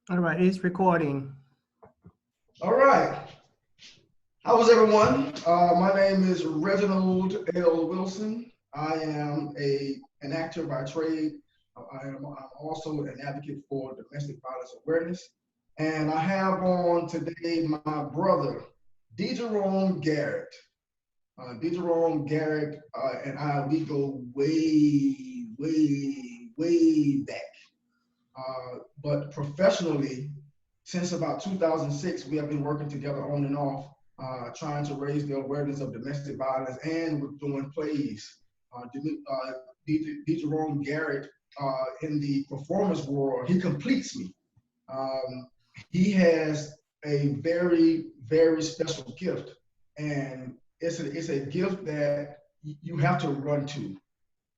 All right, it's recording. All right. How was everyone? My name is Reginald L. Wilson. I am an actor by trade. I'm also an advocate for domestic violence awareness. And I have on today my brother, Jerome Garrett. Jerome Garrett and I, we go way back. But professionally, since about 2006, we have been working together on and off, trying to raise the awareness of domestic violence, and we're doing plays. Jerome Garrett, in the performance world, he completes me. Um, he has a very special gift, and it's a gift that you have to run to.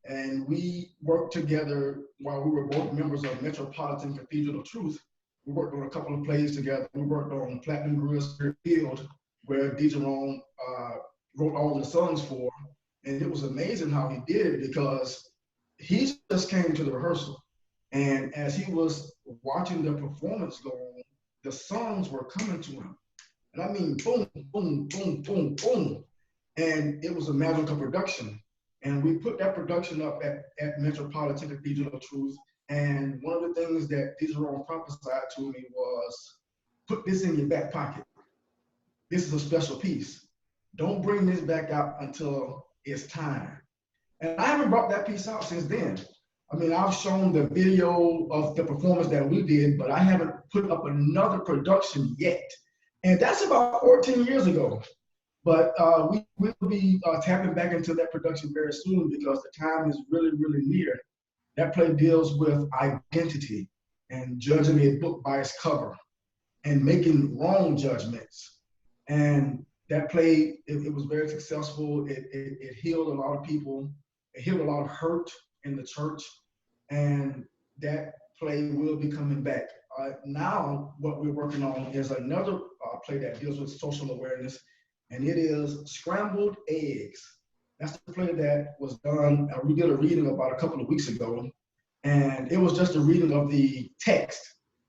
And we worked together while we were both members of Metropolitan Cathedral of Truth. We worked on a couple of plays together. We worked on Platinum Grill Spirit Field, where Jerome wrote all the songs for. And it was amazing how he did it because he just came to the rehearsal. And as he was watching the performance go on, the songs were coming to him. And I mean, boom, boom, boom, boom, boom. And it was a magical production. And we put that production up at Metropolitan Cathedral of Truth. And one of the things that Jerome prophesied to me was, put this in your back pocket. This is a special piece. Don't bring this back out until it's time. And I haven't brought that piece out since then. I mean, I've shown the video of the performance that we did, but I haven't put up another production yet. And that's about 14 years ago. But we will be tapping back into that production very soon because the time is really near. That play deals with identity and judging a book by its cover and making wrong judgments. And that play, it was very successful. It healed a lot of people. It healed a lot of hurt in the church. And that play will be coming back. Now, what we're working on is another play that deals with social awareness, and it is Scrambled Eggs. That's the play that was done. We did a reading about a couple of weeks ago, and it was just a reading of the text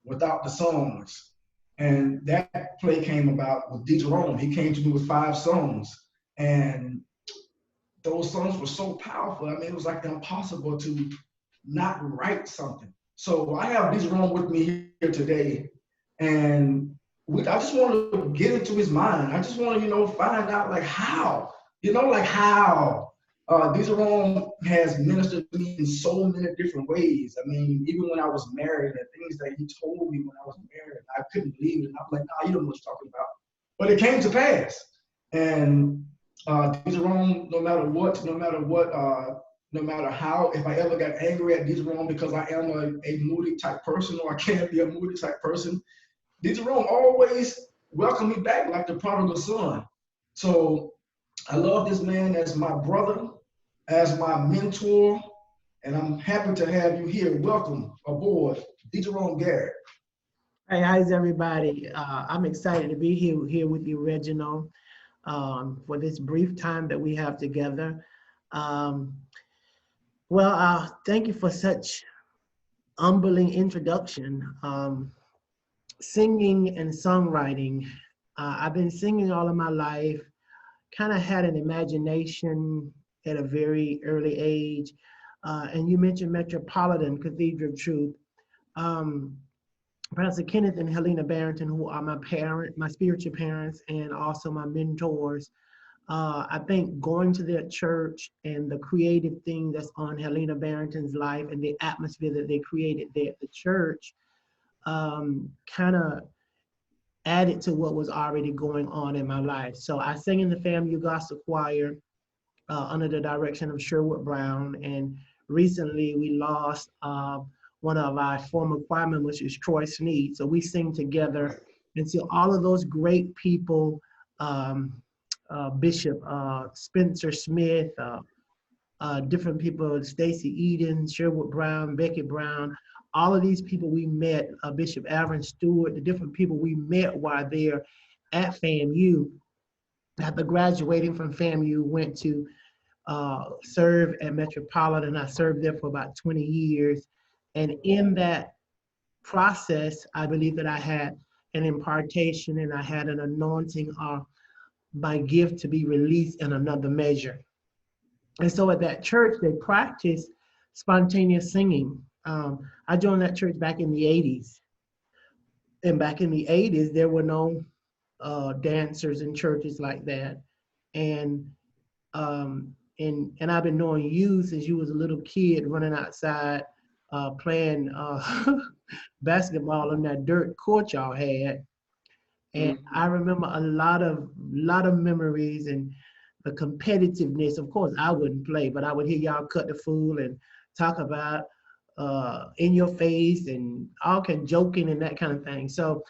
without the songs. And that play came about with Jerome. He came to me with 5 songs, and those songs were so powerful. I mean, it was like impossible to not write something. So I have Jerome with me here today, and I just want to get into his mind. I just want to, find out like how, like how. Jerome has ministered to me in so many different ways. I mean, even when I was married, the things that he told me when I was married, I couldn't believe it. And I'm like, nah, you don't know what you're talking about. But it came to pass. And Jerome, no matter how, if I ever got angry at Jerome because I am a moody type person or I can't be a moody type person, Jerome always welcomed me back like the prodigal son. So I love this man as my brother, as my mentor, and I'm happy to have you here. Welcome aboard, Jerome Garrett. Hey, how's everybody? I'm excited to be here with you, Reginald, for this brief time that we have together. Um, thank you for such humbling introduction. Singing and songwriting. I've been singing all of my life, kind of had an imagination at a very early age. And you mentioned Metropolitan Cathedral of Truth. Pastor Kenneth and Helena Barrington, who are my spiritual parents, and also my mentors. I think going to their church and the creative thing that's on Helena Barrington's life and the atmosphere that they created there at the church kind of added to what was already going on in my life. So I sang in the FAMU Gospel Choir under the direction of Sherwood Brown, and recently we lost one of our former choir members, which is Troy Sneed. So we sing together, and so all of those great people, Bishop Spencer Smith, different people, Stacy Eden, Sherwood Brown, Becky Brown, all of these people we met, Bishop Aaron Stewart, the different people we met while there at FAMU. After graduating from FAMU, went to serve at Metropolitan. I served there for about 20 years. And in that process, I believe that I had an impartation and I had an anointing or my gift to be released in another measure. And so at that church, they practiced spontaneous singing. I joined that church back in the 80s. And back in the 80s, there were no dancers in churches like that. And and I've been knowing you since you was a little kid running outside playing basketball on that dirt court y'all had. And I remember a lot of memories and the competitiveness. Of course, I wouldn't play, but I would hear y'all cut the fool and talk about in your face and all kind of joking and that kind of thing. So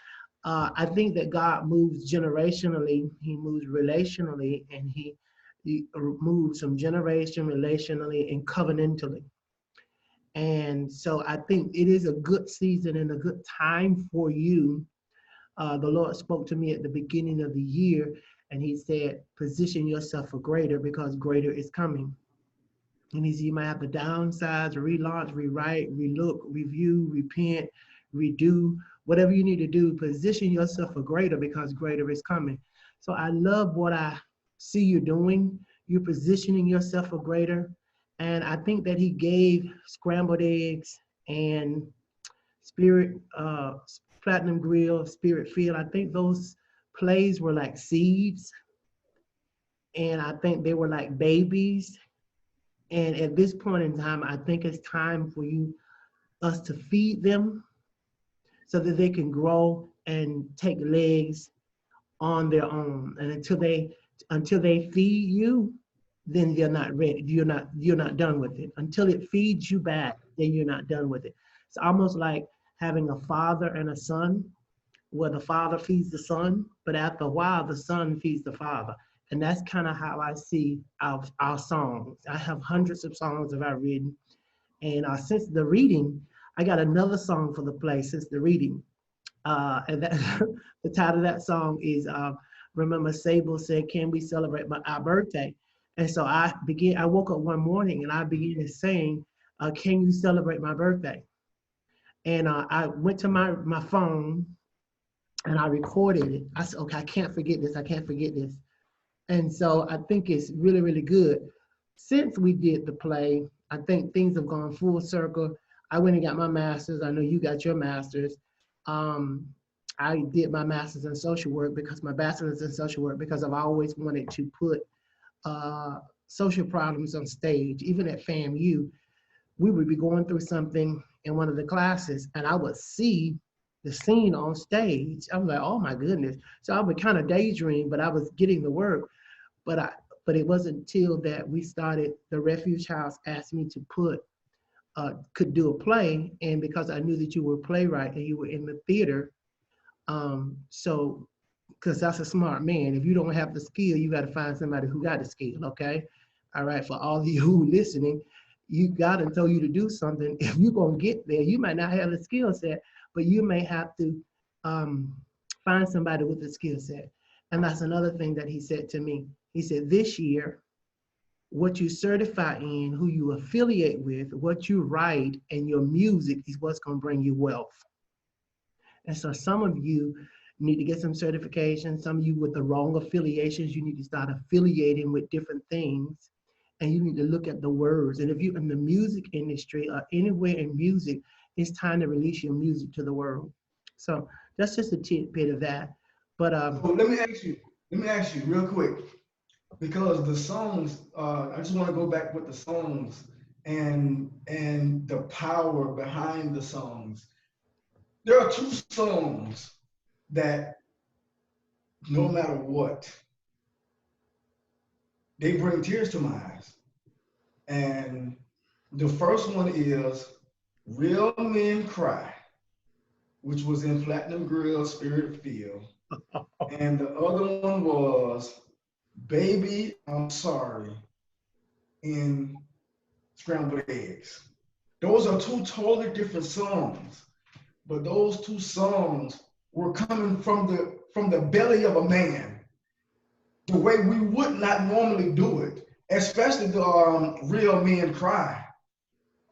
I think that God moves generationally, He moves relationally, and He moves from generation, relationally, and covenantally. And so I think it is a good season and a good time for you. The Lord spoke to me at the beginning of the year, and He said, position yourself for greater because greater is coming. And He said, you might have to downsize, relaunch, rewrite, relook, review, repent, redo, whatever you need to do. Position yourself for greater because greater is coming. So I love what I see you doing. You're positioning yourself for greater. And I think that He gave scrambled eggs and spirit platinum grill, spirit field. I think those plays were like seeds, and I think they were like babies. And at this point in time, I think it's time for us to feed them so that they can grow and take legs on their own. And until they feed you, then you're not ready. You're not done with it. Until it feeds you back, then you're not done with it. It's almost like having a father and a son, where the father feeds the son, but after a while, the son feeds the father. And that's kind of how I see our songs. I have hundreds of songs that I've written. And since the reading, I got another song for the play since the reading. And that, the title of that song is Remember Sable said, can we celebrate our birthday? And so I woke up one morning and I began to sing, can you celebrate my birthday? And I went to my phone and I recorded it. I said, okay, I can't forget this. I can't forget this. And so I think it's really, really good. Since we did the play, I think things have gone full circle. I went and got my master's. I know you got your master's. I did my master's in social work because my bachelor's in social work because I've always wanted to put social problems on stage. Even at FAMU, we would be going through something in one of the classes and I would see the scene on stage. I was like, oh my goodness. So I would kind of daydream, but I was getting the work. But it wasn't until that we started, the Refuge House asked me to could do a play. And because I knew that you were a playwright and you were in the theater, so, because that's a smart man. If you don't have the skill, you got to find somebody who got the skill, okay? All right, for all of you who listening, God told you to do something. If you're going to get there, you might not have the skill set, but you may have to find somebody with the skill set. And that's another thing that He said to me. He said, this year, what you certify in, who you affiliate with, what you write, and your music is what's going to bring you wealth. And so some of you need to get some certification. Some of you with the wrong affiliations, you need to start affiliating with different things. And you need to look at the words. And if you're in the music industry or anywhere in music, it's time to release your music to the world. So that's just a tidbit of that. But so let me ask you real quick, because the songs, I just want to go back with the songs and the power behind the songs. There are two songs that no matter what, they bring tears to my eyes. And the first one is Real Men Cry, which was in Platinum Grill, Spirit Field. And the other one was Baby, I'm Sorry in Scrambled Eggs. Those are two totally different songs, but those two songs were coming from the belly of a man, the way we would not normally do it, especially the Real Men Cry.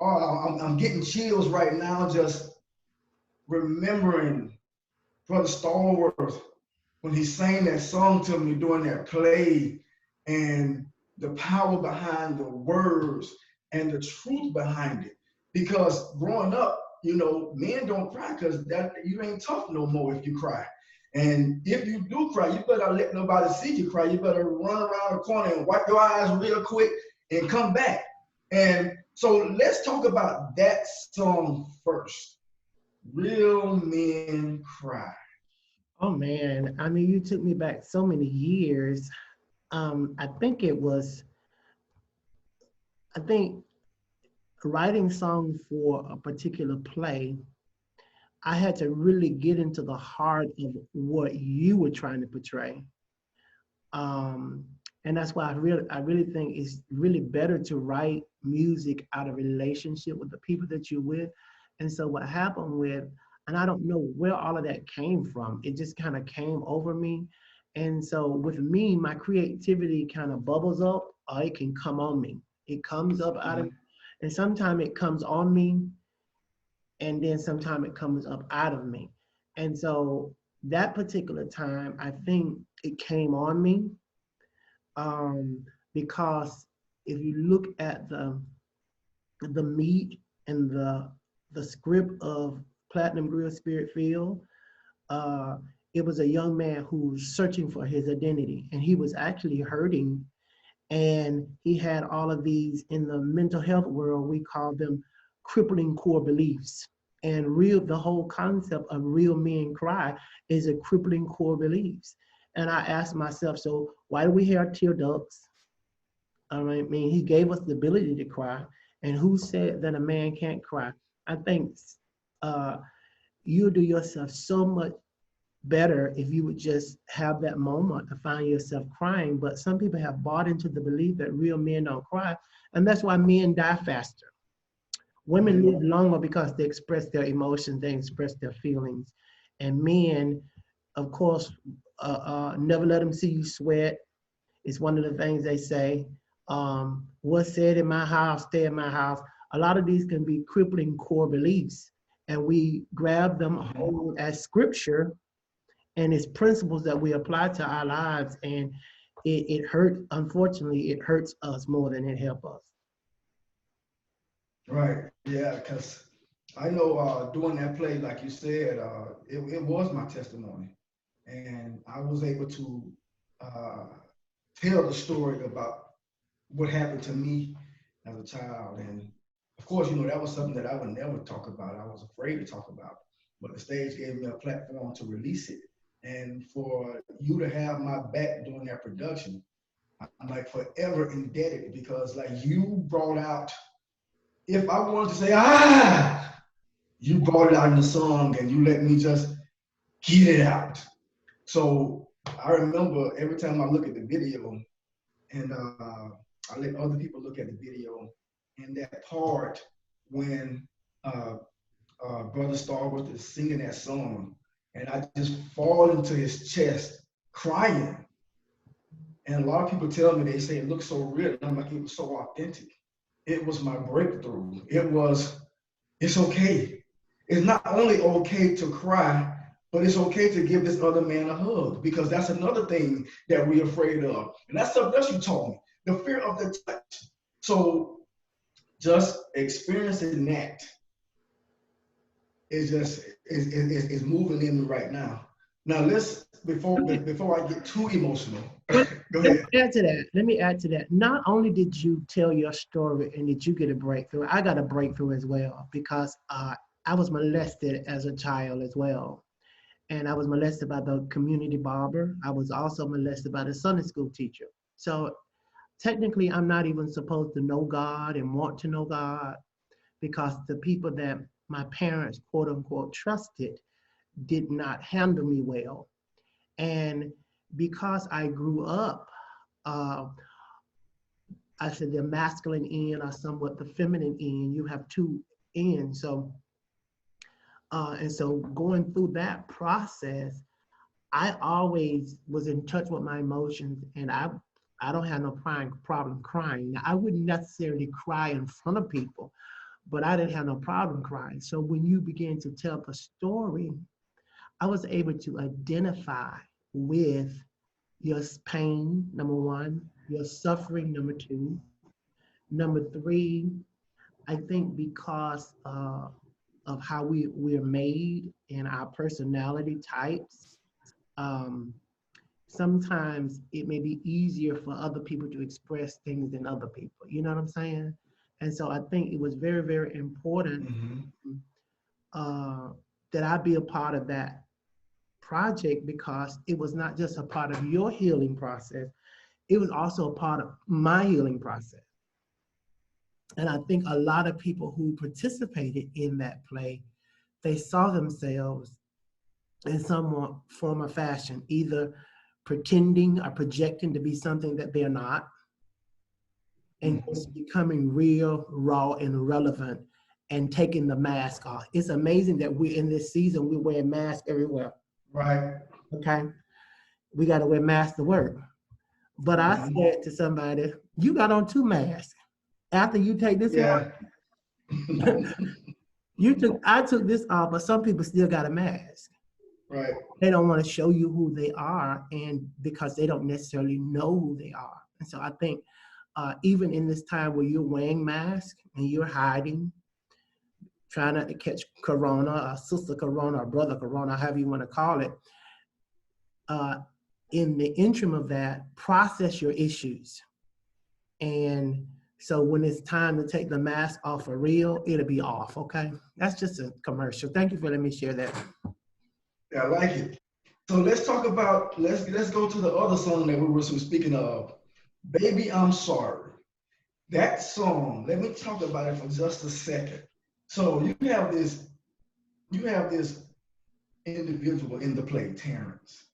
Oh, I'm getting chills right now just remembering Brother Stallworth when he sang that song to me during that play, and the power behind the words and the truth behind it. Because growing up, you know, men don't cry because that you ain't tough no more if you cry. And if you do cry, you better let nobody see you cry. You better run around the corner and wipe your eyes real quick and come back. And so let's talk about that song first. Real Men Cry. Oh man, I mean, you took me back so many years. I think it was, I think writing songs for a particular play, I had to really get into the heart of what you were trying to portray. Um, and that's why I really think it's really better to write music out of relationship with the people that you're with. And so what happened with, and I don't know where all of that came from. It just kind of came over me. And so with me, my creativity kind of bubbles up, or it can come on me. It comes up out of me. And sometimes it comes on me, and then sometimes it comes up out of me. And so that particular time, I think it came on me, because if you look at the meat and the script of Platinum Grill Spirit Field, uh, it was a young man who was searching for his identity, and he was actually hurting, and he had all of these, in the mental health world we call them crippling core beliefs. And the whole concept of real men cry is a crippling core beliefs. And I asked myself, so why do we have tear ducts? I mean, he gave us the ability to cry. And who said that a man can't cry? I think uh, you do yourself so much better if you would just have that moment to find yourself crying. But some people have bought into the belief that real men don't cry. And that's why men die faster. Women live longer because they express their emotions, they express their feelings. And men, of course, never let them see you sweat. It's one of the things they say. What's said in my house, stay in my house. A lot of these can be crippling core beliefs, and we grab them hold as scripture, and it's principles that we apply to our lives, and it hurts. Unfortunately, it hurts us more than it helps us. Right. Yeah, because I know doing that play, like you said, it was my testimony. And I was able to uh, tell the story about what happened to me as a child. And of course, you know, that was something that I would never talk about. I was afraid to talk about. But the stage gave me a platform to release it. And for you to have my back during that production, I'm like forever indebted because like you brought out, if I wanted to say, you brought it out in the song and you let me just get it out. So I remember every time I look at the video and I let other people look at the video and that part when uh, Brother Starworth is singing that song and I just fall into his chest crying. And a lot of people tell me, they say it looks so real. And I'm like, it was so authentic. It was my breakthrough. It's okay. It's not only okay to cry, but it's okay to give this other man a hug because that's another thing that we're afraid of. And that's something else you taught me, the fear of the touch. So just experiencing that is just is moving in me right now. Now let's before I get too emotional, Well, go let me ahead. add to that. Let me add to that. Not only did you tell your story and did you get a breakthrough, I got a breakthrough as well because I was molested as a child as well. And I was molested by the community barber. I was also molested by the Sunday school teacher. So technically, I'm not even supposed to know God and want to know God because the people that my parents, quote unquote, trusted did not handle me well. And because I grew up, uh, I said the masculine end or somewhat the feminine end, you have two ends. So, and so going through that process, I always was in touch with my emotions, and I don't have no problem crying. Now, I wouldn't necessarily cry in front of people, but I didn't have no problem crying. So when you begin to tell the story, I was able to identify with your pain, number one, your suffering, number two. Number three, I think because of how we're made and our personality types, um, sometimes it may be easier for other people to express things than other people. You know what I'm saying? And so I think it was very, very important Mm-hmm. uh, that I be a part of that project because it was not just a part of your healing process, it was also a part of my healing process. And I think a lot of people who participated in that play, they saw themselves in some form or fashion, either pretending or projecting to be something that they're not, and Mm-hmm. just becoming real, raw, and relevant and taking the mask off. It's amazing that we're in this season, we're wearing masks everywhere. Right. Okay. We got to wear masks to work. But I Mm-hmm. said to somebody, you got on two masks. After you take this one, Yeah. I took this off, but some people still got a mask. Right. They don't want to show you who they are, and because they don't necessarily know who they are. And so I think even in this time where you're wearing masks and you're hiding, trying not to catch corona, or sister corona, or brother corona, however you want to call it, uh, in the interim of that, process your issues. And so when it's time to take the mask off for real, it'll be off, okay? That's just a commercial. Thank you for letting me share that. Yeah, I like it. So let's talk about let's go to the other song that we were speaking of. Baby, I'm sorry. That song, let me talk about it for just a second. So you have this individual in the play, Terrence,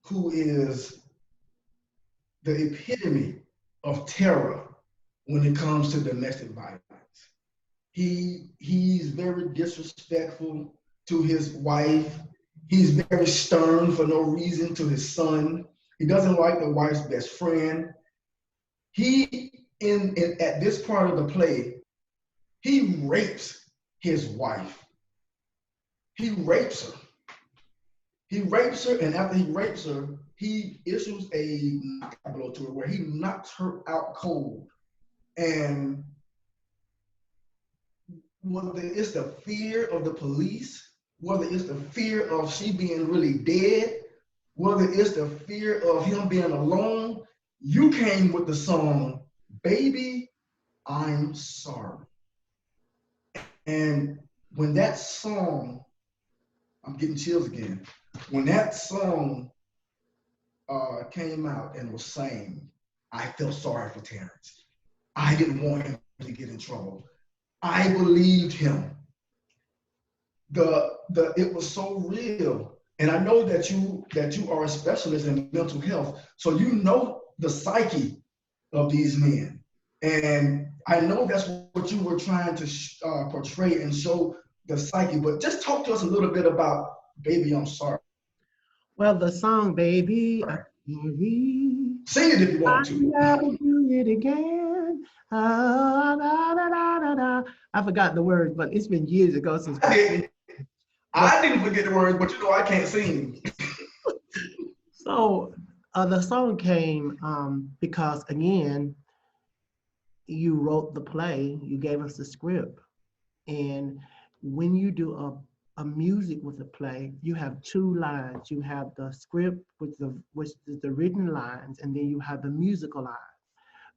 who is the epitome of terror when it comes to domestic violence. He's very disrespectful to his wife. He's very stern for no reason to his son. He doesn't like the wife's best friend. He in at this part of the play, he rapes his wife. He rapes her. He rapes her, and after he rapes her, he issues a knockout blow to her where he knocks her out cold. And whether it's the fear of the police, whether it's the fear of she being really dead, whether it's the fear of him being alone, you came with the song, Baby, I'm Sorry. And when that song, I'm getting chills again, when that song came out and was sang, I felt sorry for Terrence. I didn't want him to get in trouble. I believed him. The it was so real. And I know that you are a specialist in mental health, so you know the psyche of these men. And I know that's what you were trying to portray and show the psyche. But just talk to us a little bit about Baby, I'm Sorry. Well, the song, Baby, I'm sorry, Sing it if you I want to. never do it again. Ah, da, da, da, da, da. I forgot the words, but it's been years ago since. I didn't. But I didn't forget the words, but you know I can't sing. so the song came because, again, you wrote the play, you gave us the script. And when you do a music with a play, you have two lines. You have the script, which is the written lines, and then you have the musical lines.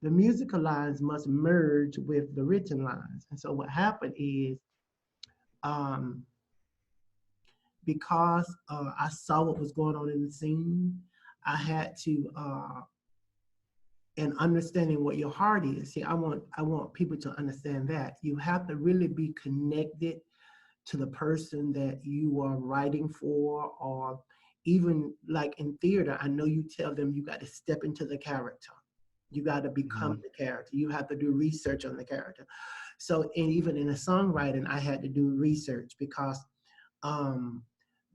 The musical lines must merge with the written lines. And so what happened is, um, because I saw what was going on in the scene, I had to and understanding what your heart is. See, I want people to understand that you have to really be connected to the person that you are writing for, or even like in theater, I know you tell them you got to step into the character. You got to become the character. You have to do research on the character. So, and even in the songwriting, I had to do research because um,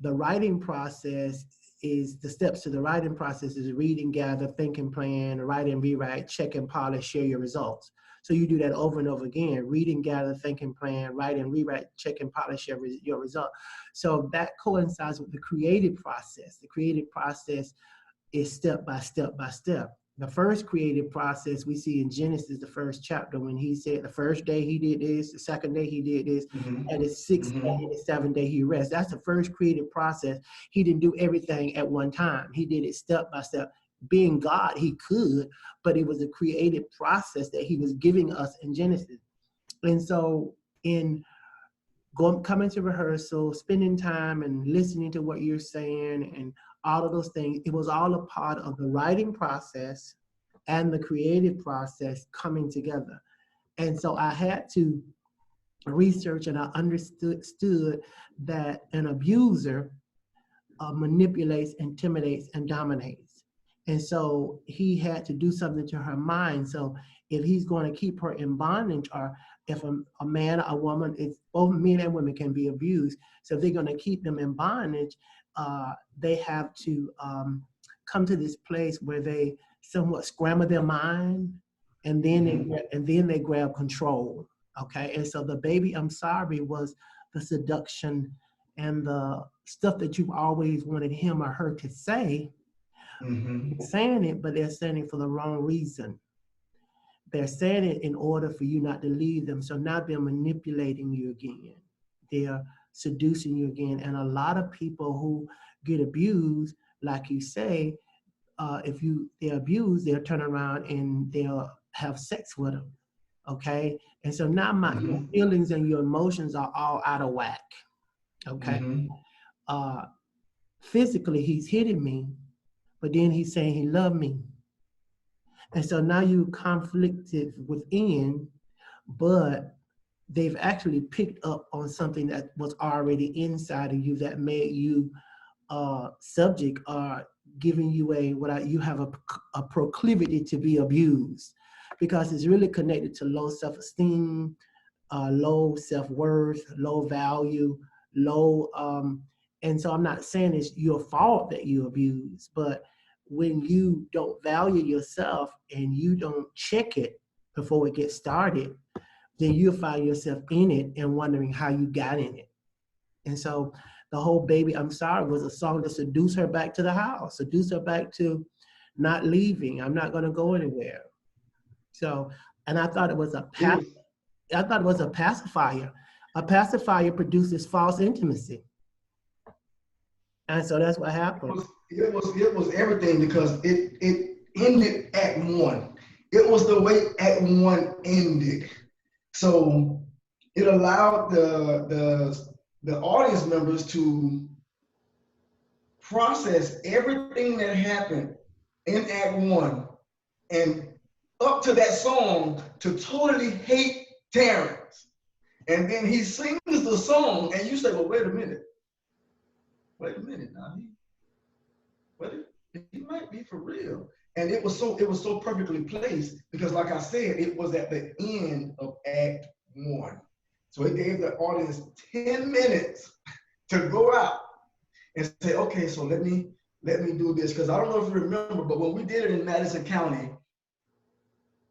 the writing process is the steps to the writing process is read and gather, think and plan, write and rewrite, check and polish, share your results. So you do that over and over again: read and gather, think and plan, write and rewrite, check and polish your result. So that coincides with the creative process. The creative process is step by step by step. The first creative process we see in Genesis, the first chapter, when he said the first day he did this, the second day he did this, and the sixth day and the seventh day he rests. That's the first creative process. He didn't do everything at one time. He did it step by step. Being God, he could, but it was a creative process that he was giving us in Genesis. And so in coming to rehearsal, spending time and listening to what you're saying and all of those things, it was all a part of the writing process and the creative process coming together. And so I had to research, and I understood that an abuser manipulates, intimidates, and dominates. And so he had to do something to her mind. So if he's going to keep her in bondage, or if a man or a woman, it's both men and women can be abused. So if they're going to keep them in bondage, they have to come to this place where they somewhat scramble their mind, and then they grab control. Okay, and so the baby I'm sorry was the seduction and the stuff that you've always wanted him or her to say. Saying it, but they're saying it for the wrong reason. They're saying it in order for you not to leave them. So now they're manipulating you again. They're seducing you again. And a lot of people who get abused, like you say, if they're abused, they'll turn around and they'll have sex with them. Okay? And so now your feelings and your emotions are all out of whack. Okay? Physically, he's hitting me, but then he's saying he loved me. And so now you conflicted within, but they've actually picked up on something that was already inside of you that made you subject, or giving you you have a proclivity to be abused, because it's really connected to low self-esteem, low self-worth, low value, low, and so I'm not saying it's your fault that you abuse, but when you don't value yourself and you don't check it before it gets started, then you'll find yourself in it and wondering how you got in it. And so the whole Baby I'm Sorry was a song to seduce her back to the house, seduce her back to not leaving. I'm not going to go anywhere. So, and I thought it was a pacifier. A pacifier produces false intimacy. And so that's what happened. It was everything, because it ended Act 1. It was the way Act 1 ended. So it allowed the audience members to process everything that happened in Act 1 and up to that song to totally hate Terrence. And then he sings the song and you say, well, wait a minute now. He might be for real. And it was so perfectly placed, because like I said, it was at the end of Act 1. So it gave the audience 10 minutes to go out and say, okay, so let me do this. Because I don't know if you remember, but when we did it in Madison County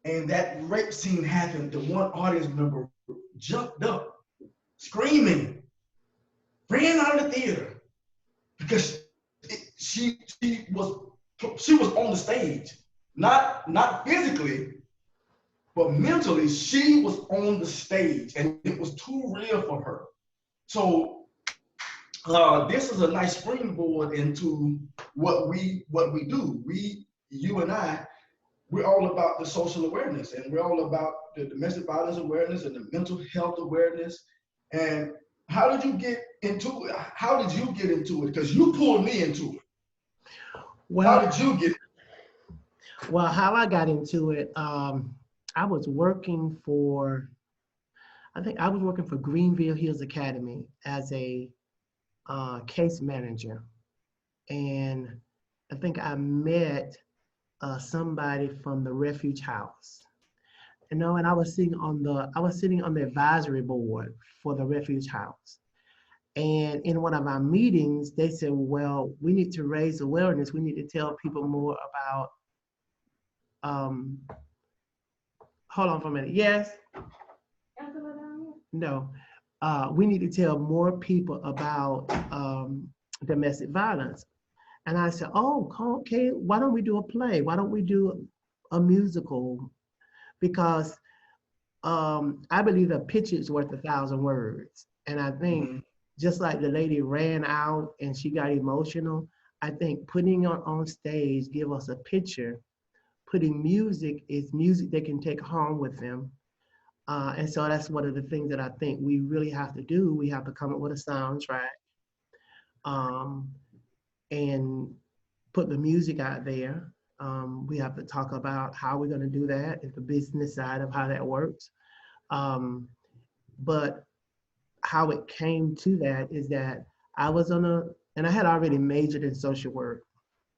and that rape scene happened, the one audience member jumped up, screaming, ran out of the theater, because she was on the stage, not physically, but mentally. She was on the stage, and it was too real for her. So this is a nice springboard into what we do. You and I, we're all about the social awareness, and we're all about the domestic violence awareness and the mental health awareness. And how did you get into it? How did you get into it? Because you pulled me into it. Well, how did you get? Well, how I got into it, I was working for Greenville Hills Academy as a case manager, and I think I met somebody from the refuge house, and I was sitting on the advisory board for the refuge house. And in one of our meetings, they said, well, we need to raise awareness. We need to tell people more about hold on for a minute. Yes. No. We need to tell more people about domestic violence. And I said, oh, okay, why don't we do a play? Why don't we do a musical? Because I believe a picture is worth 1,000 words. And I think Mm-hmm. just like the lady ran out and she got emotional, I think putting her on stage give us a picture. Putting music is music they can take home with them. And so that's one of the things that I think we really have to do. We have to come up with a soundtrack um, and put the music out there. We have to talk about how we're going to do that, and the business side of how that works. Um, but how it came to that is that I was and I had already majored in social work,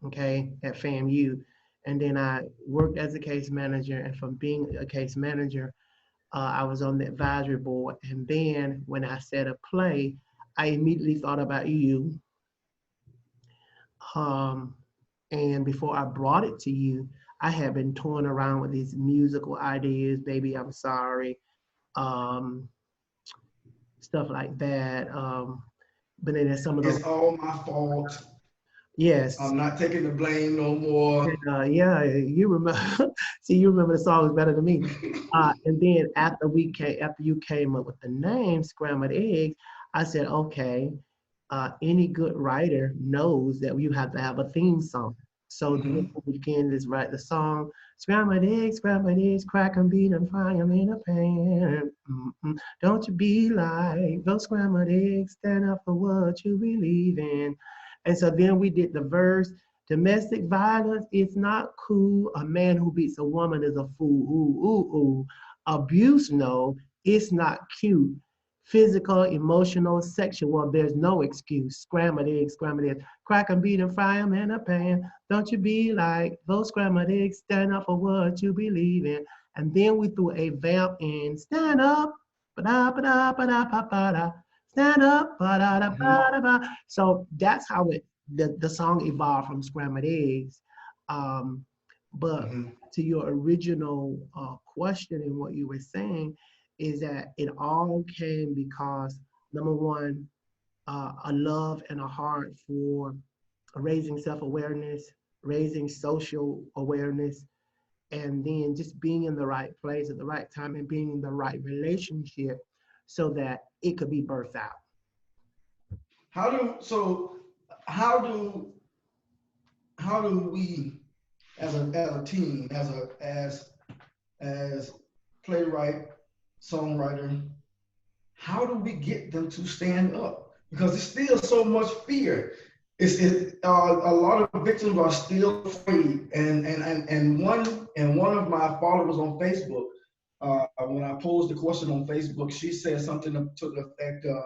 okay, at FAMU. And then I worked as a case manager. And from being a case manager, I was on the advisory board. And then when I said a play, I immediately thought about you. Um, and before I brought it to you, I had been toying around with these musical ideas, Baby, I'm Sorry, um, stuff like that. But then there's some of those, It's all my fault. yes. I'm not taking the blame no more. Yeah, you remember. See, you remember the songs better than me. And then after you came up with the name Scrambled Eggs, I said, okay, any good writer knows that you have to have a theme song. So then Mm-hmm. we began to write the song, scrambled eggs, crack 'em, beat 'em, fry 'em in a pan. Mm-mm. Don't you be like those scrambled eggs, stand up for what you believe in. And so then we did the verse. Domestic violence is not cool. A man who beats a woman is a fool. Ooh, ooh, ooh. Abuse, no, it's not cute. Physical, emotional, sexual, there's no excuse. Scrambled eggs. Crack 'em, beat 'em, fry 'em in a pan. Don't you be like those scrambled eggs. Stand up for what you believe in. And then we threw a vamp in. Stand up. Ba-da, ba-da, ba-da, ba-da. Stand up. Ba-da, da, Mm-hmm. ba-da, ba. So that's how the song evolved from scrambled eggs. Um, but Mm-hmm. to your original question and what you were saying is that it all came because number one, a love and a heart for raising self-awareness, raising social awareness, and then just being in the right place at the right time and being in the right relationship so that it could be birthed out. How do so? How do how do we as a team as playwright songwriter, how do we get them to stand up? Because there's still so much fear. A lot of victims are still afraid. And one of my followers on Facebook, when I posed the question on Facebook, she said something to the effect of,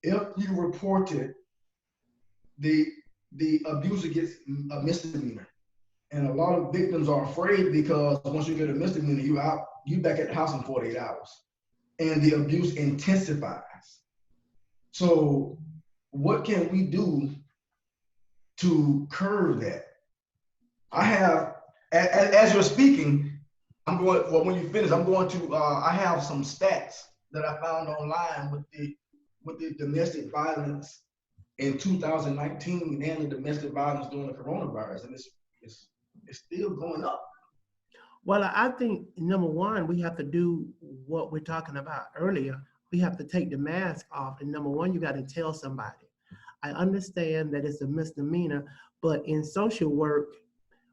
if you reported the abuser gets a misdemeanor. And a lot of victims are afraid because once you get a misdemeanor, you back at the house in 48 hours. And the abuse intensifies. So what can we do to curb that? I have, as you're speaking, I'm going, well, when you finish, I'm going to, I have some stats that I found online with the domestic violence in 2019 and the domestic violence during the coronavirus. And it's still going up. Well, I think number one, we have to do what we're talking about earlier. We have to take the mask off. And number one, you got to tell somebody. I understand that it's a misdemeanor, but in social work,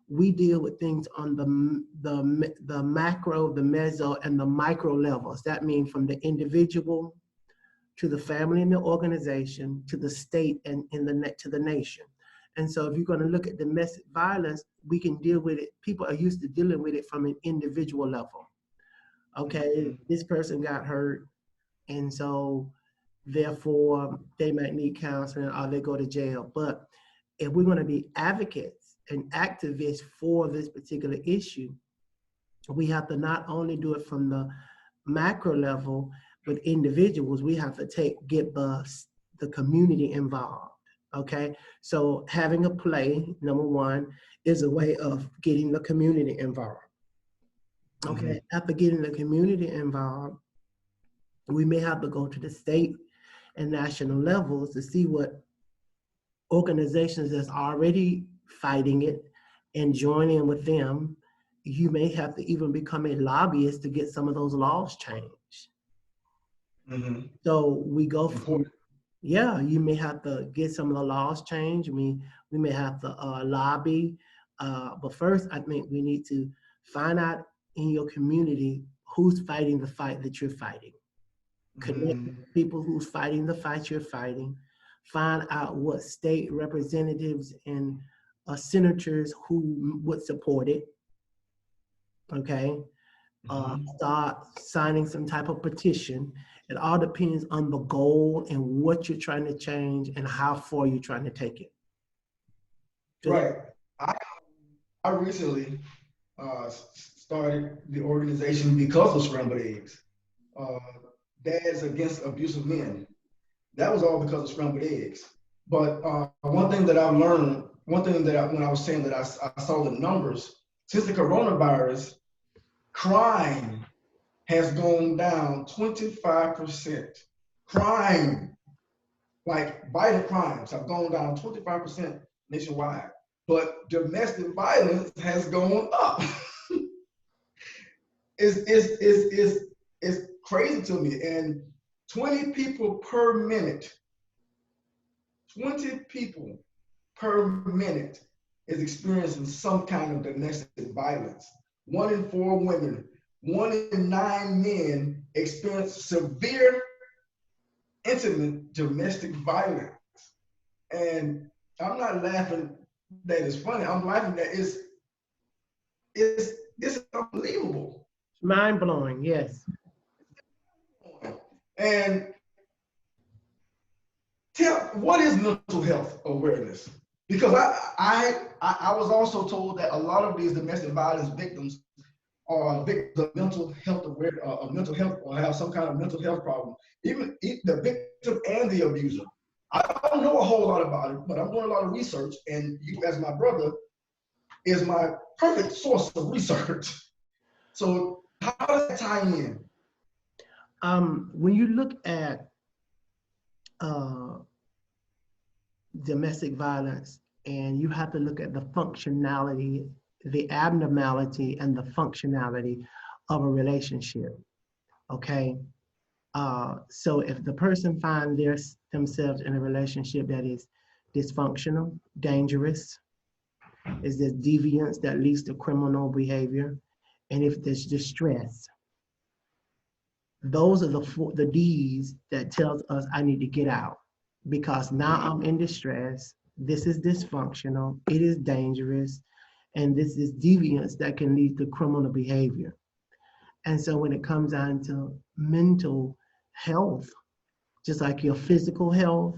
we deal with things on the macro, the meso, and the micro levels. That means from the individual to the family and the organization to the state and to the nation. And so if you're going to look at domestic violence, we can deal with it. People are used to dealing with it from an individual level. Okay, Mm-hmm. this person got hurt, and so therefore they might need counseling or they go to jail. But if we're going to be advocates and activists for this particular issue, we have to not only do it from the macro level with individuals, we have to get the community involved. Okay, so having a play, number one, is a way of getting the community involved. Mm-hmm. Okay, after getting the community involved, we may have to go to the state and national levels to see what organizations that's already fighting it and join in with them. You may have to even become a lobbyist to get some of those laws changed. Mm-hmm. So we go from, Important. yeah, you may have to get some of the laws changed. We may have to lobby. But first, I think we need to find out in your community who's fighting the fight that you're fighting. Connect with Mm-hmm. people who's fighting the fight you're fighting. Find out what state representatives and senators who would support it. Okay, Mm-hmm. start signing some type of petition. It all depends on the goal and what you're trying to change and how far you're trying to take it. Right. I I recently started the organization because of scrambled eggs. Uh, Dads Against Abusive Men. That was all because of scrambled eggs. But one thing that I've learned, one thing that when I was saying that I saw the numbers, since the coronavirus, crime has gone down 25%. Crime, like violent crimes, have gone down 25% nationwide. But domestic violence has gone up. It's crazy to me. And 20 people per minute, 20 people per minute is experiencing some kind of domestic violence. 1 in 4 women, 1 in 9 men experience severe, intimate domestic violence. And I'm not laughing that it's funny. I'm laughing that it's unbelievable. Mind blowing, yes. And tell what is mental health awareness? Because I was also told that a lot of these domestic violence victims are victims of mental health aware of mental health or have some kind of mental health problem. Even the victim and the abuser. I don't know a whole lot about it, but I'm doing a lot of research, and you, as my brother, is my perfect source of research. So how does that tie in? When you look at uh, domestic violence, and you have to look at the functionality, the abnormality, and the functionality of a relationship. Okay. So if the person finds themselves in a relationship that is dysfunctional, dangerous, is there deviance that leads to criminal behavior, and if there's distress, those are the D's that tells us I need to get out because now I'm in distress. This is dysfunctional. It is dangerous, and this is deviance that can lead to criminal behavior. And so when it comes down to mental health, just like your physical health,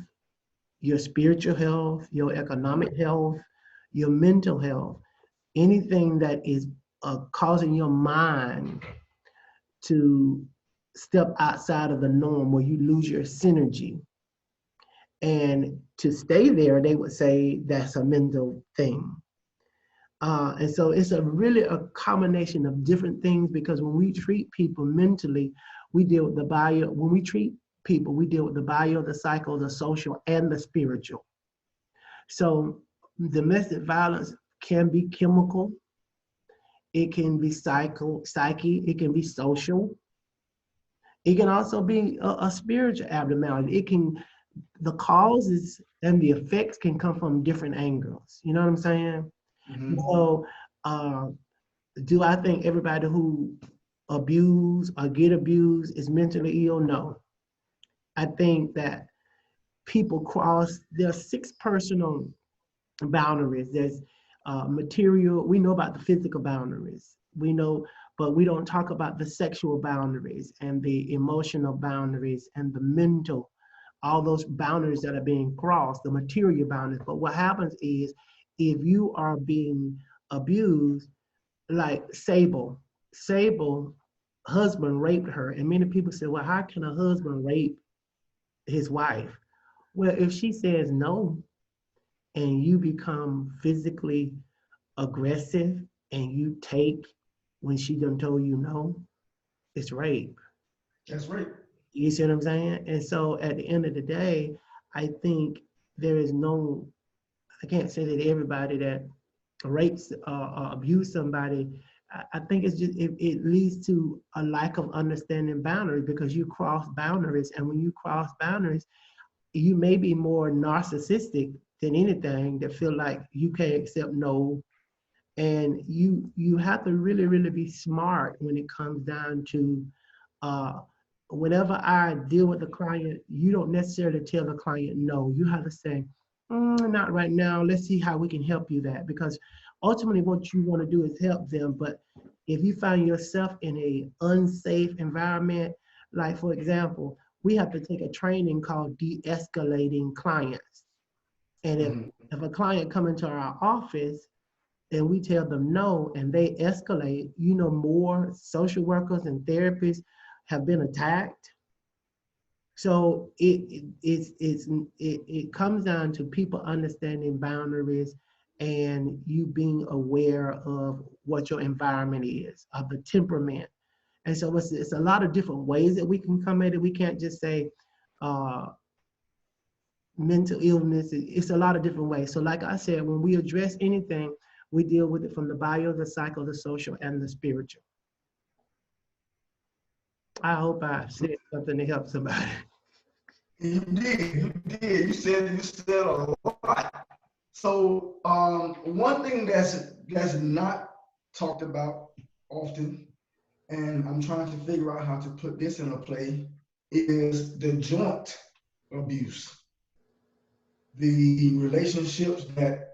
your spiritual health, your economic health, your mental health, anything that is causing your mind to step outside of the norm where you lose your synergy. And to stay there, they would say that's a mental thing. And so it's a really a combination of different things because when we treat people mentally, we deal with the bio. When we treat people, we deal with the bio, the psycho, the social, and the spiritual. So domestic violence can be chemical, it can be psyche, it can be social, it can also be a spiritual abnormality. It can, the causes and the effects can come from different angles. You know what I'm saying? Mm-hmm. So, uh, do I think everybody who abuse or get abused is mentally ill? No. I think that people cross, there are 6 personal boundaries. There's material, we know about the physical boundaries. We know, but we don't talk about the sexual boundaries and the emotional boundaries and the mental, all those boundaries that are being crossed, the material boundaries. But what happens is if you are being abused, like Sable husband raped her, and many people say, well, how can a husband rape his wife? Well, if she says no and you become physically aggressive and you take when she done told you no, it's rape. That's right. You see what I'm saying? And so at the end of the day, I think there is no, I can't say that everybody that rapes or abuse somebody, I think it's just, it leads to a lack of understanding boundaries because you cross boundaries. And when you cross boundaries, you may be more narcissistic than anything that feel like you can't accept no. And you have to really, really be smart when it comes down to uh, whenever I deal with the client, you don't necessarily tell the client no. You have to say, not right now. Let's see how we can help you that. Because ultimately what you want to do is help them. But if you find yourself in a unsafe environment, like for example, we have to take a training called de-escalating clients. And Mm-hmm. if a client come into our office and we tell them no and they escalate, more social workers and therapists have been attacked. So it comes down to people understanding boundaries and you being aware of what your environment is, of the temperament. And so it's a lot of different ways that we can come at it. We can't just say uh, mental illness. It's a lot of different ways. So like I said, when we address anything, we deal with it from the bio, the psycho, the social, and the spiritual. I hope I said something to help somebody. You did. You did. You said a lot. So one thing that's not talked about often, and I'm trying to figure out how to put this in a play, is the joint abuse. The relationships that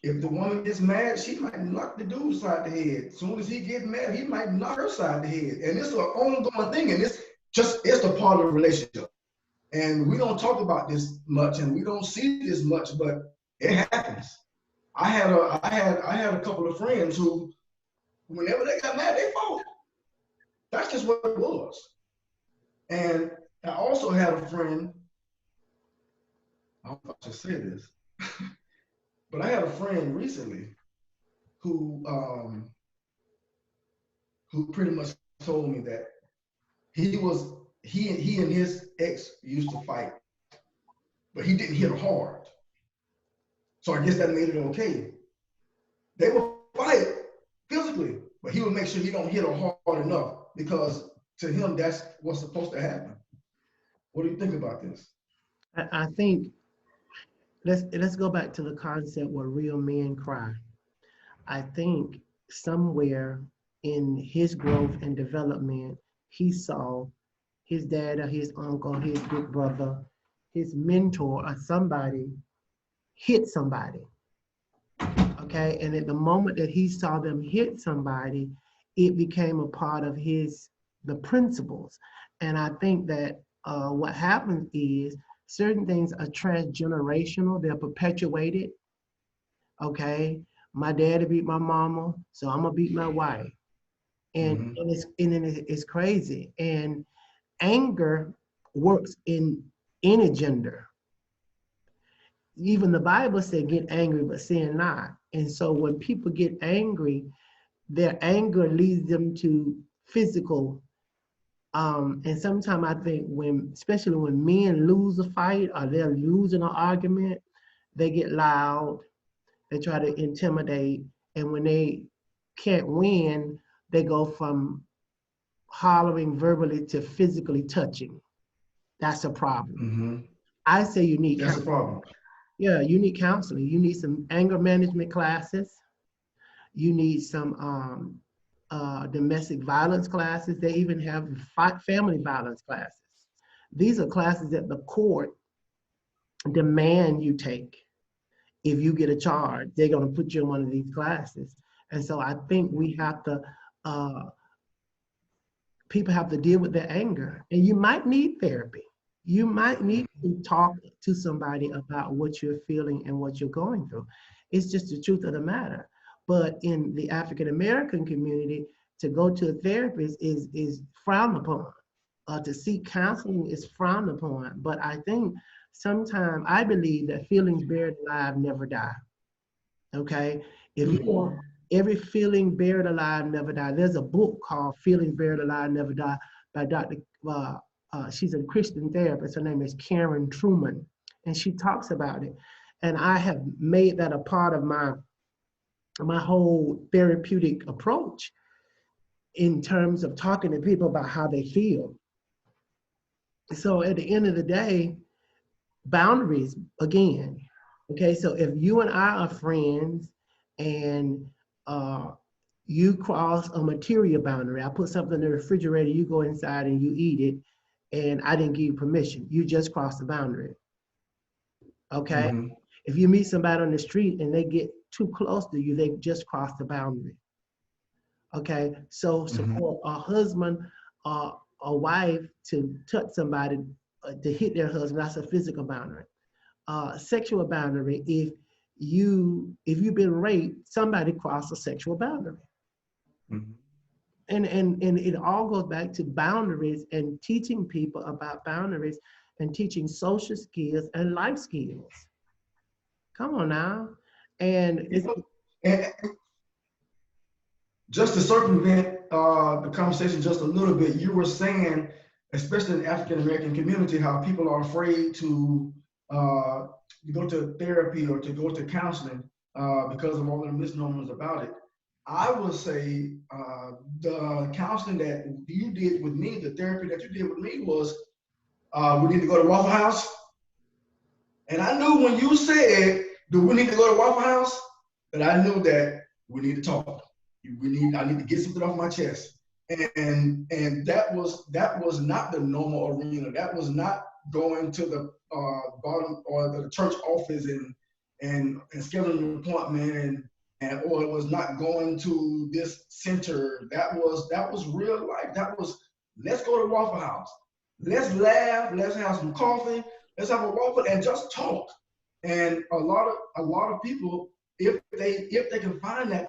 if the woman gets mad, she might knock the dude side the head. As soon as he gets mad, he might knock her side the head. And it's an ongoing thing, and it's a part of the relationship. And we don't talk about this much, and we don't see this much, but it happens. I had a couple of friends who, whenever they got mad, they fought. That's just what it was. And I also had a friend. I don't know if I should say this, but I had a friend recently who who pretty much told me that he and his ex used to fight, but he didn't hit her hard. So I guess that made it okay. They would fight physically, but he would make sure he don't hit her hard enough because to him that's what's supposed to happen. What do you think about this? I think let's go back to the concept where real men cry. I think somewhere in his growth and development, he saw his dad or his uncle, his big brother, his mentor, or somebody hit somebody. Okay. And at the moment that he saw them hit somebody, it became a part of the principles. And I think that what happens is certain things are transgenerational, they're perpetuated. Okay. My daddy beat my mama, so I'm gonna beat my wife. And, Mm-hmm. it's crazy. And anger works in any gender. Even the Bible said, get angry, but sin not. And so when people get angry, their anger leads them to physical. And sometimes I think especially when men lose a fight or they're losing an argument, they get loud, they try to intimidate. And when they can't win, they go from hollering verbally to physically touching. That's a problem. Mm-hmm. I say you need That's a counseling. problem. Yeah, you need counseling. You need some anger management classes. You need some domestic violence classes. They even have family violence classes. These are classes that the court demand you take. If you get a charge, they're going to put you in one of these classes. And so I think uh, people have to deal with their anger. And you might need therapy. You might need to talk to somebody about what you're feeling and what you're going through. It's just the truth of the matter. But in the African American community, to go to a therapist is frowned upon. To seek counseling is frowned upon. But I think sometimes I believe that feelings buried alive never die. Okay, if you Every feeling buried alive never die. There's a book called Feelings Buried Alive Never Die by Dr. She's a Christian therapist. Her name is Karen Truman, and she talks about it. And I have made that a part of my whole therapeutic approach in terms of talking to people about how they feel. So at the end of the day, boundaries again. Okay, so if you and I are friends and you cross a material boundary, I put something in the refrigerator, you go inside and you eat it, and I didn't give you permission, you just crossed the boundary. Okay, Mm-hmm. if you meet somebody on the street and they get too close to you, they just crossed the boundary. Okay, so Mm-hmm. for a husband or a wife to touch somebody, to hit their husband, that's a physical boundary. Sexual boundary, if you've been raped, somebody crossed a sexual boundary. Mm-hmm. And it all goes back to boundaries and teaching people about boundaries and teaching social skills and life skills. Come on now. And You know, and just to circumvent the conversation just a little bit, you were saying, especially in the African American community, how people are afraid uh, to go to therapy or to go to counseling because of all the misnomers about it. I would say the counseling that you did with me, the therapy that you did with me was, we need to go to Waffle House. And I knew when you said, do we need to go to Waffle House? That I knew that we need to talk. I need to get something off my chest. And that was not the normal arena. That was not going to the bottom or the church office and scheduling an appointment and or it was not going to this center. That was real life. That was, let's go to Waffle House. Let's laugh. Let's have some coffee. Let's have a waffle and just talk. And a lot of people, if they can find that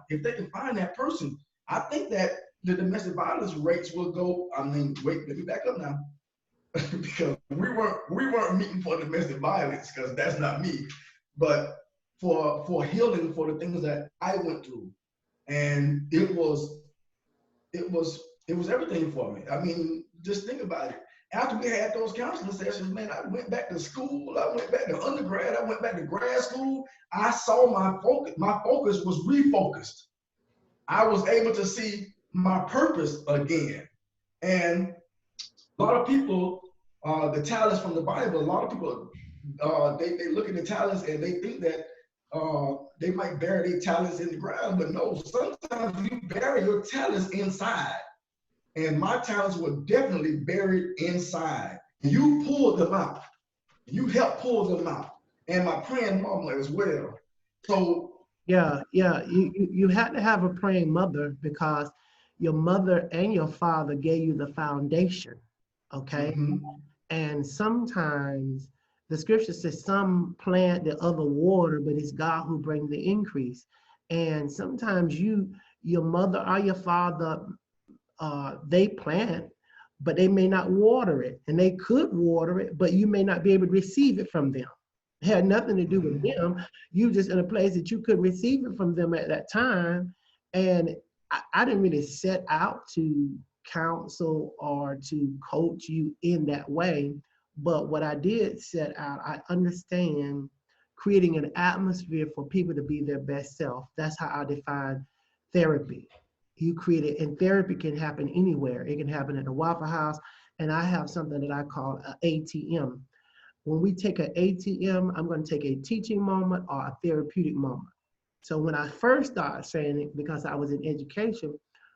if they can find that person, I think that the domestic violence rates will go. I mean, wait, let me back up now. Because we weren't meeting for domestic violence, because that's not me, but for healing for the things that I went through. And it was everything for me. I mean, just think about it. After we had those counseling sessions, man, I went back to school. I went back to undergrad. I went back to grad school. I saw my focus. My focus was refocused. I was able to see my purpose again. And a lot of people, the talents from the Bible, a lot of people, they look at the talents and they think that they might bury their talents in the ground, but no, sometimes you bury your talents inside. And my talents were definitely buried inside. You pulled them out. You helped pull them out. And my praying mama as well. So, yeah, yeah, you had to have a praying mother because your mother and your father gave you the foundation. Okay. mhm, And sometimes the scripture says some plant, the other water, but it's God who brings the increase. And sometimes your mother or your father, they plant, but they may not water it. And they could water it, but you may not be able to receive it from them. It had nothing to do with mhm. them. You just in a place that you could receive it from them at that time. And I didn't really set out to counsel or to coach you in that way. But what I did set out, I understand creating an atmosphere for people to be their best self. That's how I define therapy. You create it, and therapy can happen anywhere. It can happen at the Waffle House, and I have something that I call an ATM. When we take an ATM, I'm going to take a teaching moment or a therapeutic moment. So when I first started saying it, because I was in education,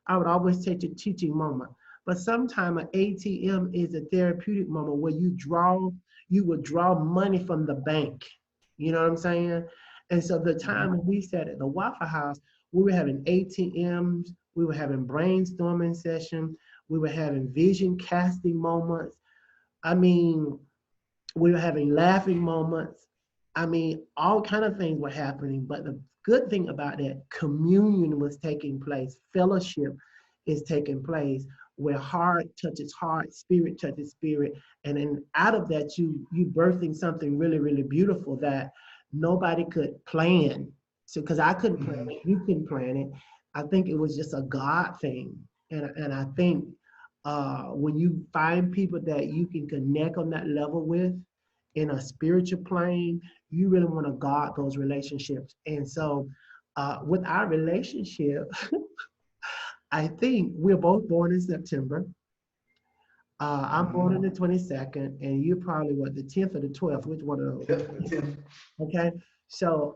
I would always take the teaching moment. But sometimes an ATM is a therapeutic moment where you would draw money from the bank. You know what I'm saying? And so the time when we sat at the Waffle House, we were having ATMs, we were having brainstorming sessions, we were having vision casting moments. I mean, we were having laughing moments. I mean, all kind of things were happening. But the good thing about that, communion was taking place. Fellowship is taking place where heart touches heart, spirit touches spirit. And then out of that, you birthing something really, really beautiful that nobody could plan. So, because I couldn't plan Mhm. it, you couldn't plan it. I think it was just a God thing. And I think when you find people that you can connect on that level with in a spiritual plane, you really want to guard those relationships. And so with our relationship, I think we're both born in September. I'm born on Mhm. the 22nd, and you're probably what, the 10th or the 12th? Which one of those? Yep, Tim. Okay. So,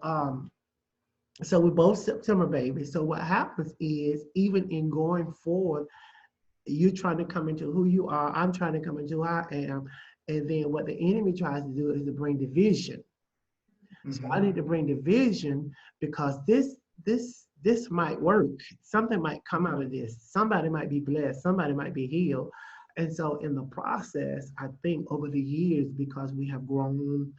so we're both September babies. So what happens is, even in going forward, you're trying to come into who you are. I'm trying to come into who I am. And then what the enemy tries to do is to bring division. So I Mhm. need to bring division because this might work. Something might come out of this. Somebody might be blessed. Somebody might be healed. And so in the process, I think over the years, because we have grown,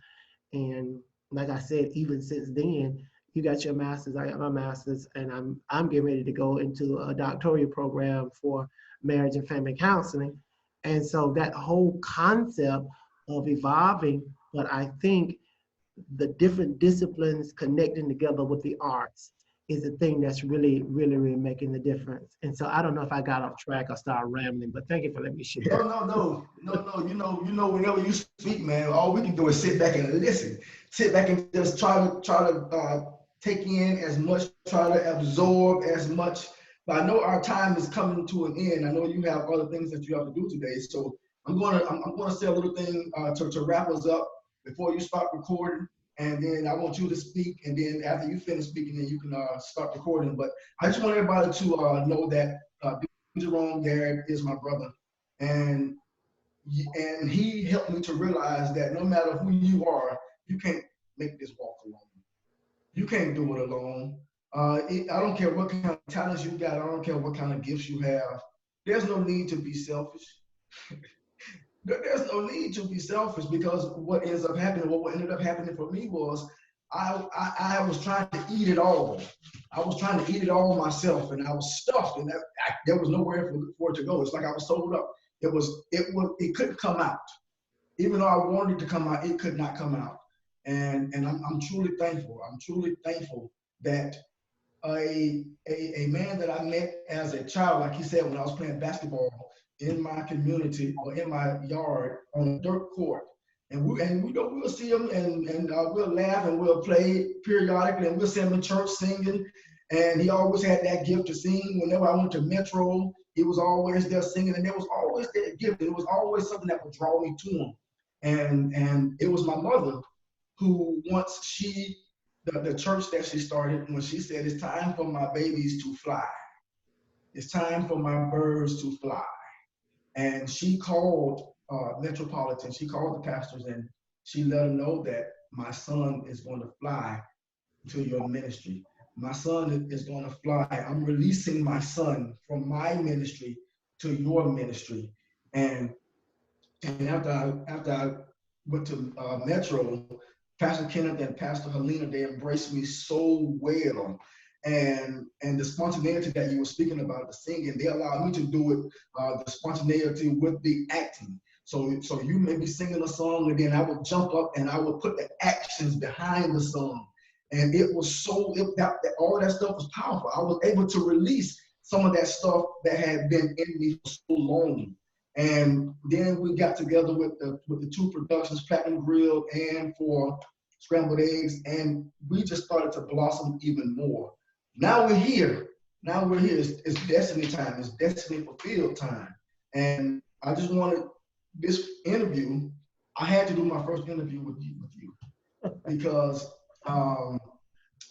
and like I said, even since then, you got your master's, I got my master's, and I'm getting ready to go into a doctoral program for marriage and family counseling. And so that whole concept of evolving, but I think the different disciplines connecting together with the arts is the thing that's really, really, really making the difference. And so I don't know if I got off track or started rambling, but thank you for letting me No, share. no, no, no, no. Whenever you speak, man, all we can do is sit back and listen. Sit back and just try to take in as much, try to absorb as much. But I know our time is coming to an end. I know you have other things that you have to do today. So I'm gonna say a little thing to wrap us up before you start recording. And then I want you to speak, and then after you finish speaking, then you can start recording. But I just want everybody to know that Jerome Garrett is my brother, and and he helped me to realize that no matter who you are, you can't make this walk alone. You can't do it alone. I don't care what kind of talents you got. I don't care what kind of gifts you have. There's no need to be selfish. There's no need to be selfish because what ends up happening, what ended up happening for me was I was trying to eat it all. I was trying to eat it all myself, and I was stuffed, and there was nowhere for it to go. It's like I was sold up. It couldn't come out. Even though I wanted it to come out, it could not come out. And I'm truly thankful. I'm truly thankful that a man that I met as a child, like he said, when I was playing basketball in my community or in my yard on a dirt court. We'll see him and we'll laugh and we'll play periodically and we'll see him in church singing. And he always had that gift to sing. Whenever I went to Metro, he was always there singing, and there was always that gift. It was always something that would draw me to him. And it was my mother who once the church that she started, when she said, "It's time for my babies to fly. It's time for my birds to fly." And she called Metropolitan, she called the pastors, and she let them know that my son is going to fly to your ministry. My son is going to fly. I'm releasing my son from my ministry to your ministry. And after I went to Metro, Pastor Kenneth and Pastor Helena, they embraced me so well. And the spontaneity that you were speaking about, the singing, they allowed me to do it, the spontaneity with the acting. So you may be singing a song, and then I would jump up and I would put the actions behind the song. And it was all that stuff was powerful. I was able to release some of that stuff that had been in me for so long. And then we got together with the two productions, Platinum Grill and for Scrambled Eggs, and we just started to blossom even more. Now we're here. Now we're here. It's destiny time. It's destiny fulfilled time. And I just wanted this interview. I had to do my first interview with you because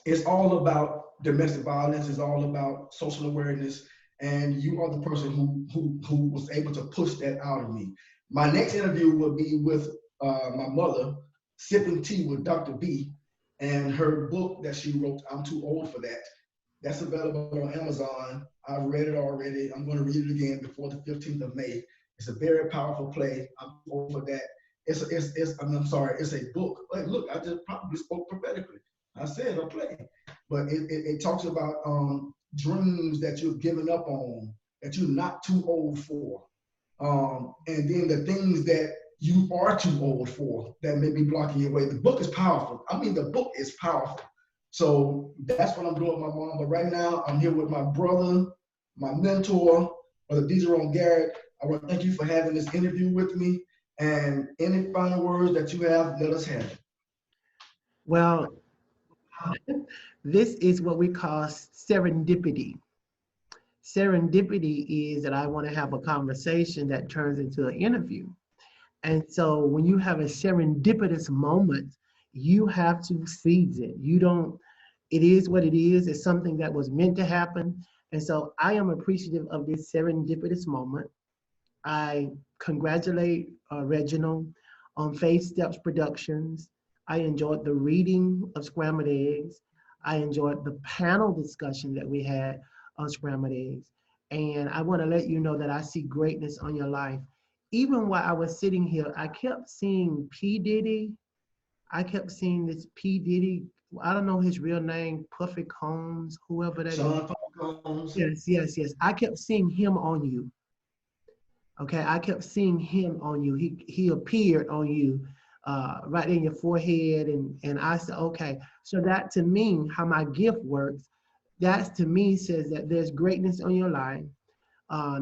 it's all about domestic violence. It's all about social awareness, and you are the person who was able to push that out of me. My next interview will be with my mother, sipping tea with Dr. B, and her book that she wrote. I'm too old for that. That's available on Amazon. I've read it already. I'm going to read it again before the 15th of May. It's a very powerful play. I'm too old for that. I'm sorry, it's a book. Like, look, I just probably spoke prophetically. I said a play, but it talks about dreams that you've given up on, that you're not too old for, and then the things that you are too old for that may be blocking your way. The book is powerful. I mean, the book is powerful. So that's what I'm doing with my mom. But right now, I'm here with my brother, my mentor, Brother Jerome Garrett. I want to thank you for having this interview with me. And any final words that you have, let us have it. Well, this is what we call serendipity. Serendipity is that I want to have a conversation that turns into an interview. And so when you have a serendipitous moment, you have to seize it. You don't, it is what it is. It's something that was meant to happen. And so I am appreciative of this serendipitous moment. I congratulate Reginald on Faith Steps Productions. I enjoyed the reading of Scrambled Eggs. I enjoyed the panel discussion that we had on Scrambled Eggs. And I want to let you know that I see greatness on your life. Even while I was sitting here, I kept seeing P. Diddy. I kept seeing this P. Diddy. I don't know his real name, Puffy Combs, whoever that is. Sean Combs. Yes, yes, yes. I kept seeing him on you. Okay, I kept seeing him on you. He appeared on you, right in your forehead, and I said, okay. So that to me, how my gift works, that to me says that there's greatness on your life.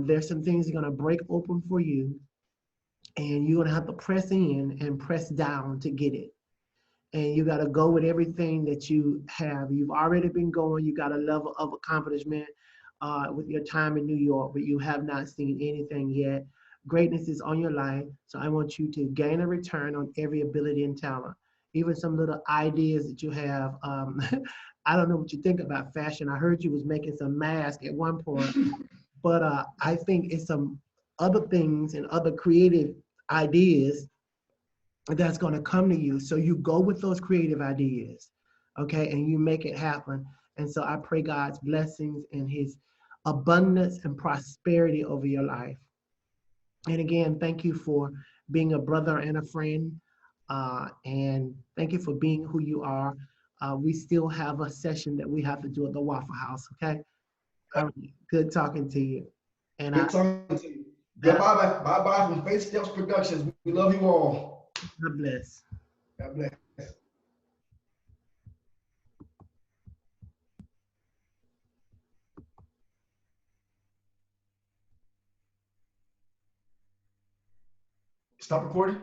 There's some things that are gonna break open for you, and you're gonna have to press in and press down to get it. And you gotta go with everything that you have. You've already been going. You got a level of accomplishment with your time in New York, but you have not seen anything yet. Greatness is on your life, so I want you to gain a return on every ability and talent. Even some little ideas that you have. I don't know what you think about fashion. I heard you was making some masks at one point, but I think it's some other things and other creative ideas that's going to come to you. So you go with those creative ideas, okay, and you make it happen. And so I pray God's blessings and his abundance and prosperity over your life. And again, thank you for being a brother and a friend. And thank you for being who you are. We still have a session that we have to do at the Waffle House, okay? All right, good talking to you. And Good talking to you. Yeah, bye-bye from Faith Steps Productions. We love you all. God bless. God bless. Stop recording.